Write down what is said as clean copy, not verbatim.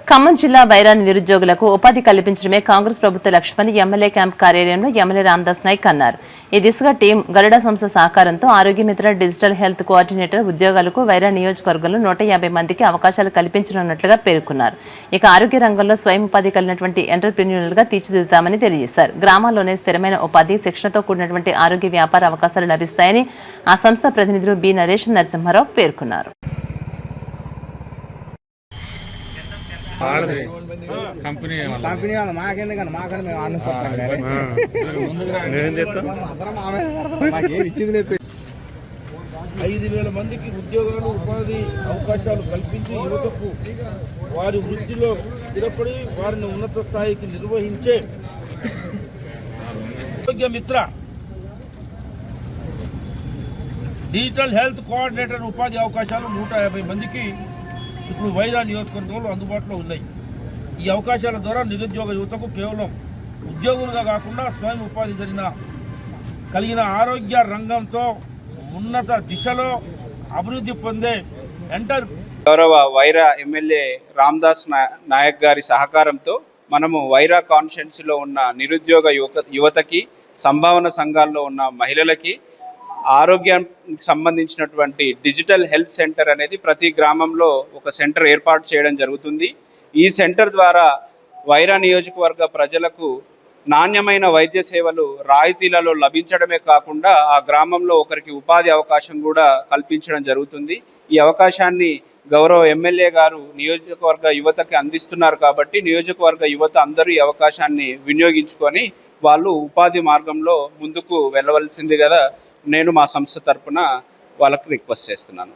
ఖమ్మం జిల్లా వైరా నిరుద్యోగులకు ఉపాధి కల్పించడమే కాంగ్రెస్ ప్రభుత్వ లక్ష్యమని ఎమ్మెల్యే క్యాంప్ కార్యాలయంలో ఎమ్మెల్యే రామదాస్ నాయక్ అన్నారు. ఈ దిశగా టీం గరుడ సంస్థ సహకారంతో ఆరోగ్యమిత్ర డిజిటల్ హెల్త్ కోఆర్డినేటర్ ఉద్యోగాలకు వైరా నియోజకవర్గంలో 150 మందికి అవకాశాలు కల్పించనున్నట్లుగా పేర్కొన్నారు. ఇక ఆరోగ్య రంగంలో స్వయం ఉపాధి కలిగినటువంటి ఎంటర్‌ప్రెన్యూర్లుగా తీర్చిదిద్దుతామని తెలియజేశారు. గ్రామాల్లోనే స్థిరమైన ఉపాధి, శిక్షణతో కూడినటువంటి ఆరోగ్య వ్యాపార అవకాశాలు లభిస్తాయని ఆ సంస్థ ప్రతినిధులు బి నరేష్ నరసింహారావు పేర్కొన్నారు. కంపెనీ మాకెందుకన్నా మాకన్నా మేము ఆనందిస్తాం. ఇచ్చింది 5,000 మందికి ఉద్యోగాలు, ఉపాధి అవకాశాలు కల్పించి యువతకు వారి వృత్తిలో స్థిరపడి వారిని ఉన్నత స్థాయికి నిర్వహించే ఆరోగ్య మిత్ర డిజిటల్ హెల్త్ కోఆర్డినేటర్ ఉపాధి అవకాశాలు 150 మందికి ఇప్పుడు వైరా నియోజకవర్గంలో అందుబాటులో ఉన్నాయి. ఈ అవకాశాల ద్వారా నిరుద్యోగ యువతకు కేవలం ఉద్యోగులుగా కాకుండా స్వయం ఉపాధి కలిగిన ఆరోగ్య రంగంతో ఉన్నత దిశలో అభివృద్ధి పొందే గౌరవ వైరా ఎమ్మెల్యే రామదాస్ నాయక్ గారి సహకారంతో మనము వైరా కాన్స్టిట్యుయెన్సీలో ఉన్న నిరుద్యోగ యువతకి, సంభావన సంఘాల్లో ఉన్న మహిళలకి ఆరోగ్యానికి సంబంధించినటువంటి డిజిటల్ హెల్త్ సెంటర్ అనేది ప్రతి గ్రామంలో ఒక సెంటర్ ఏర్పాటు చేయడం జరుగుతుంది. ఈ సెంటర్ ద్వారా వైరా నియోజకవర్గ ప్రజలకు నాణ్యమైన వైద్య సేవలు రాయితీలలో లభించడమే కాకుండా ఆ గ్రామంలో ఒకరికి ఉపాధి అవకాశం కూడా కల్పించడం జరుగుతుంది. ఈ అవకాశాన్ని గౌరవ ఎమ్మెల్యే గారు నియోజకవర్గ యువతకి అందిస్తున్నారు కాబట్టి నియోజకవర్గ యువత అందరూ ఈ అవకాశాన్ని వినియోగించుకొని వాళ్ళు ఉపాధి మార్గంలో ముందుకు వెళ్ళవలసింది కదా నేను మా సంస్థ తరపున వాళ్ళకు రిక్వెస్ట్ చేస్తున్నాను.